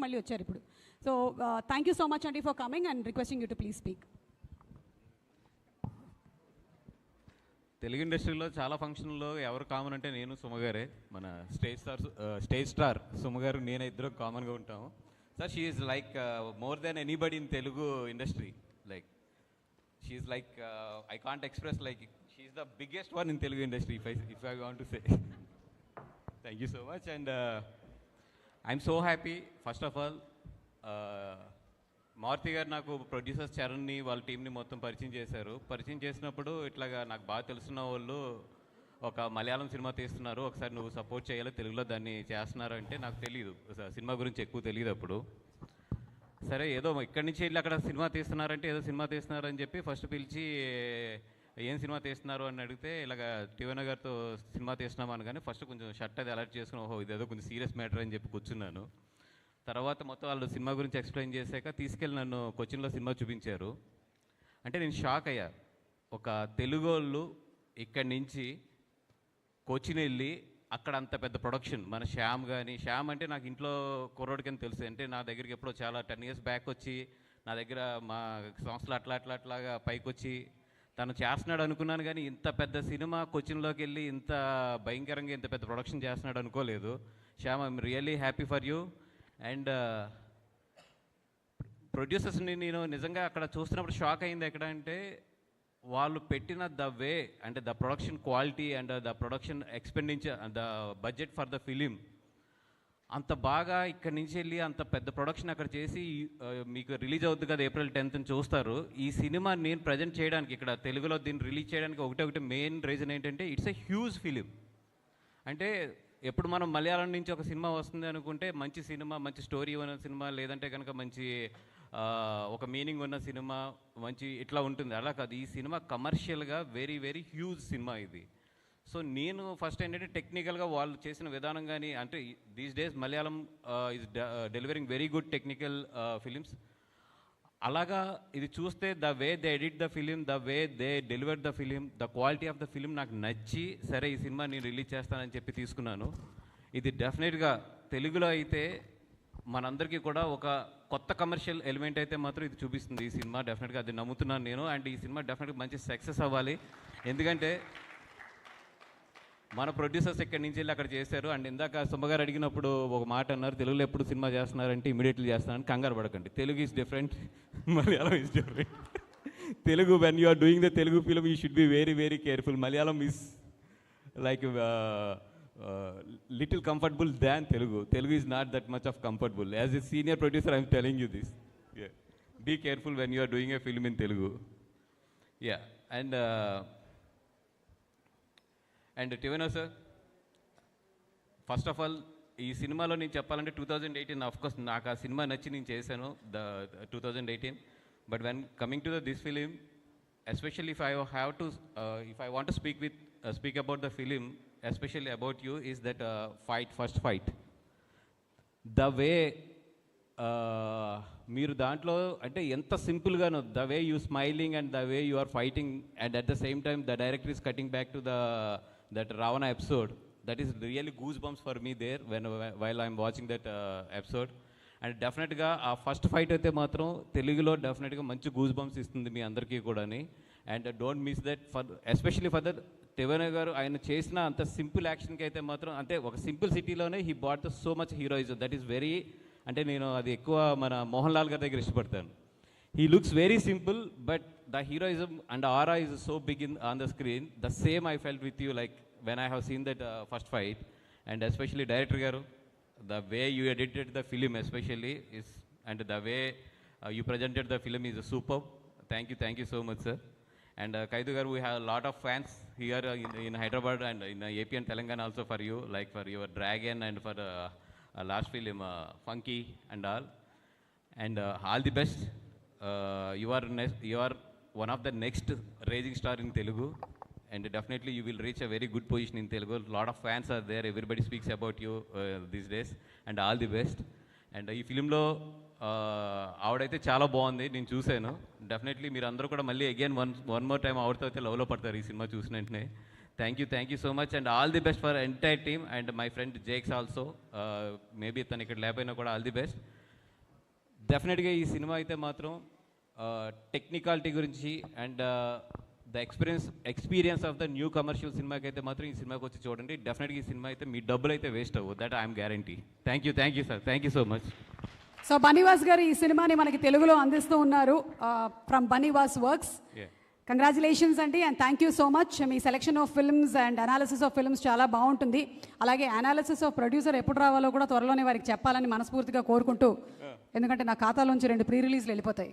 మళ్ళీ వచ్చారు ఇప్పుడు. So thank you so much అండి for coming and requesting you to please speak. Telugu ఇండస్ట్రీలో చాలా ఫంక్షన్లో ఎవరు కామన్ అంటే నేను సుమగారే, మన స్టేజ్ స్టార్ సుమగారు నేను ఇద్దరు కామన్గా ఉంటాము. Sir she is like more than anybody in Telugu industry. Like she is like I can't express, like she is the biggest one in Telugu industry if I want to say. Thank you so much and I'm so happy. First of all Maruthi గారు నాకు producers చరణ్ని వాళ్ళ టీంని మొత్తం పరిచయం చేశారు. పరిచయం చేసినప్పుడు ఇట్లాగా నాకు బాగా తెలుసున్న వాళ్ళు ఒక మలయాళం సినిమా తీస్తున్నారు, ఒకసారి నువ్వు సపోర్ట్ చేయాలి, తెలుగులో దాన్ని చేస్తున్నారు అంటే నాకు తెలియదు, సినిమా గురించి ఎక్కువ తెలియదు అప్పుడు. సరే ఏదో ఇక్కడి నుంచి వెళ్ళి అక్కడ సినిమా తీస్తున్నారంటే ఏదో సినిమా తీస్తున్నారని చెప్పి ఫస్ట్ పిలిచి ఏం సినిమా తీస్తున్నారు అని అడిగితే ఇలాగ టీవీ గారితో సినిమా తీస్తున్నామా అని, కానీ ఫస్ట్ కొంచెం షర్ట్ అది అలర్ట్ చేసుకుని ఓహో ఇదేదో కొంచెం సీరియస్ మ్యాటర్ అని చెప్పి కూర్చున్నాను. తర్వాత మొత్తం వాళ్ళు సినిమా గురించి ఎక్స్ప్లెయిన్ చేశాక తీసుకెళ్ళి నన్ను కొచ్చిన్లో సినిమా చూపించారు. అంటే నేను షాక్ అయ్యా, ఒక తెలుగు వాళ్ళు ఇక్కడి నుంచి కొచ్చిన్ వెళ్ళి అక్కడ అంత పెద్ద ప్రొడక్షన్. మన శ్యామ్ కానీ, శ్యామ్ అంటే నాకు ఇంట్లో కుర్రోడికని తెలుసు, అంటే నా దగ్గరికి ఎప్పుడో చాలా 10 years బ్యాక్ వచ్చి నా దగ్గర మా సంస్థలు అట్లాగా పైకి వచ్చి తను చేస్తున్నాడు అనుకున్నాను, కానీ ఇంత పెద్ద సినిమా కొచ్చిన్లోకి వెళ్ళి ఇంత భయంకరంగా ఇంత పెద్ద ప్రొడక్షన్ చేస్తున్నాడు అనుకోలేదు. Shyam, I'm really happy for you. And ప్రొడ్యూసర్స్ని నేను నిజంగా అక్కడ చూస్తున్నప్పుడు షాక్ అయింది. ఎక్కడ అంటే వాళ్ళు పెట్టిన ద వే, అంటే the production quality and the production expenditure, the budget for the film అంత బాగా ఇక్కడి నుంచి వెళ్ళి అంత పెద్ద ప్రొడక్షన్ అక్కడ చేసి మీకు రిలీజ్ అవుతుంది కదా April 10th చూస్తారు. ఈ సినిమా నేను ప్రజెంట్ చేయడానికి ఇక్కడ తెలుగులో దీన్ని రిలీజ్ చేయడానికి ఒకటి మెయిన్ రీజన్ ఏంటంటే ఇట్స్ ఎ హ్యూజ్ ఫిలిం. అంటే ఎప్పుడు మనం మలయాళం నుంచి ఒక సినిమా వస్తుంది అనుకుంటే మంచి సినిమా, మంచి స్టోరీ ఉన్న సినిమా, లేదంటే కనుక మంచి ఒక మీనింగ్ ఉన్న సినిమా, మంచి ఇట్లా ఉంటుంది. అలా కాదు, ఈ సినిమా కమర్షియల్గా వెరీ వెరీ హ్యూజ్ సినిమా ఇది. సో నేను ఫస్ట్ ఏంటంటే టెక్నికల్గా వాళ్ళు చేసిన విధానం కానీ, అంటే these days Malayalam is delivering very good technical films. అలాగా ఇది చూస్తే the way they edit the film, the way they deliver the film, the quality of the film నాకు నచ్చి సరే ఈ సినిమా నేను రిలీజ్ చేస్తానని చెప్పి తీసుకున్నాను. ఇది డెఫినెట్గా తెలుగులో అయితే మనందరికీ కూడా ఒక కొత్త కమర్షియల్ ఎలిమెంట్ అయితే మాత్రం ఇది చూపిస్తుంది ఈ సినిమా. డెఫినెట్గా అది నమ్ముతున్నాను నేను. అండ్ ఈ సినిమా డెఫినెట్గా మంచి సక్సెస్ అవ్వాలి, ఎందుకంటే మన ప్రొడ్యూసర్స్ ఇక్కడి నుంచి వెళ్ళి అక్కడ చేశారు. అండ్ ఇందాక సుమ్మగారు అడిగినప్పుడు ఒక మాట అన్నారు, తెలుగులో ఎప్పుడు సినిమా చేస్తున్నారంటే ఇమీడియట్లీ చేస్తున్నారని. కంగారు పడకండి, Telugu is different, Malayalam is different. Telugu when you are doing the Telugu film you should be very very careful. Malayalam is like little comfortable than Telugu. Telugu is not that much of comfortable. As a senior producer, I am telling you this. Yeah. Be careful when you are doing a film in Telugu. Yeah. And Tivana sir, first of all, ఈ సినిమాలో నేను చెప్పాలంటే 2018 of course నాకు ఆ cinema నచ్చి నేను చేశాను, the 2018. But when coming to this film, especially if I want to speak about the film, especially about you, is that first fight. The way మీరు దాంట్లో అంటే ఎంత సింపుల్గానో the way you smiling and the way you are fighting, and at the same time the director is cutting back to that Ravana episode. That is really goose bumps for me there while I'm watching that episode. And డెఫినెట్గా ఆ first fight అయితే మాత్రం తెలుగులో డెఫినెట్గా మంచి goose bumps ఇస్తుంది మీ అందరికీ కూడాని. And don't miss that especially for that టివెన గారు ఆయన చేసిన అంత సింపుల్ యాక్షన్కి అయితే మాత్రం, అంటే ఒక సింపుల్ సిటీలోనే he bought the so much heroism. That is very, అంటే నేను అది ఎక్కువ మన మోహన్ లాల్ గారి దగ్గర ఇష్టపడతాను. He looks very simple but the heroism and aura is so big on the screen. The same I felt with you like when I have seen that first fight. And especially director గారు, the way you edited the film especially is, and the way you presented the film is superb. Thank you so much sir. And Kaidu garu, we have a lot of fans here in Hyderabad and in AP and Telangana also for you, like for your Dragon and for last film Funky and all the best. You are one of the next rising star in Telugu, and definitely you will reach a very good position in Telugu. A lot of fans are there, everybody speaks about you these days, and all the best. And ఈ ఫిలింలో ఆవిడైతే చాలా బాగుంది, నేను చూశాను. Definitely మీరు అందరూ కూడా మళ్ళీ అగైన్ వన్ మోర్ టైం ఆవిడతో అయితే లవ్లో పడతారు ఈ సినిమా చూసిన వెంటనే. Thank you so much and all the best for entire team and my friend Jakes also. Maybe తను ఇక్కడ లేకపోయినా కూడా ఆల్ ది బెస్ట్. డెఫినెట్గా ఈ సినిమా అయితే మాత్రం టెక్నికాలిటీ గురించి and the experience of the new commercial సినిమాకి అయితే మాత్రం ఈ సినిమాకి వచ్చి చూడండి. డెఫినెట్గా ఈ సినిమా అయితే మీ డబ్బులు అయితే వేస్ట్ అవ్వదు. That I'm guarantee. Thank you sir. Thank you so much. So Bunny Vas గారు ఈ సినిమాని మనకి తెలుగులో అందిస్తూ ఉన్నారు ఫ్రమ్ బనీవాస్ వర్క్స్. కంగ్రాచులేషన్స్ అండి and thank you so much. మీ selection of films and analysis of films చాలా బాగుంటుంది. అలాగే అనాలిసిస్ ఆఫ్ ప్రొడ్యూసర్ ఎప్పుడు రావాలో కూడా త్వరలోనే వారికి చెప్పాలని మనస్ఫూర్తిగా కోరుకుంటూ, ఎందుకంటే నా ఖాతాలోంచి 2 ప్రీ రిలీజ్లు వెళ్ళిపోతాయి.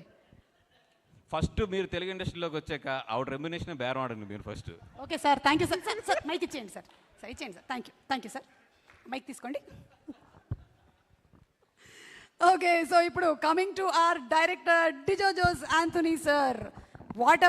ఫస్ట్ మీరు తెలుగు ఇండస్ట్రీలోకి వచ్చాక ఆవిడ రెమ్యునేషన్ బేరం ఆడండి మీరు first. Okay sir, thank you sir. Sir mike ఇచ్చేయండి సార్. సార్ ఇచ్చేయండి sir. Thank you sir. Mike తీసుకోండి. ఓకే, సో ఇప్పుడు coming to our director Dijo Jose Antony sir. What a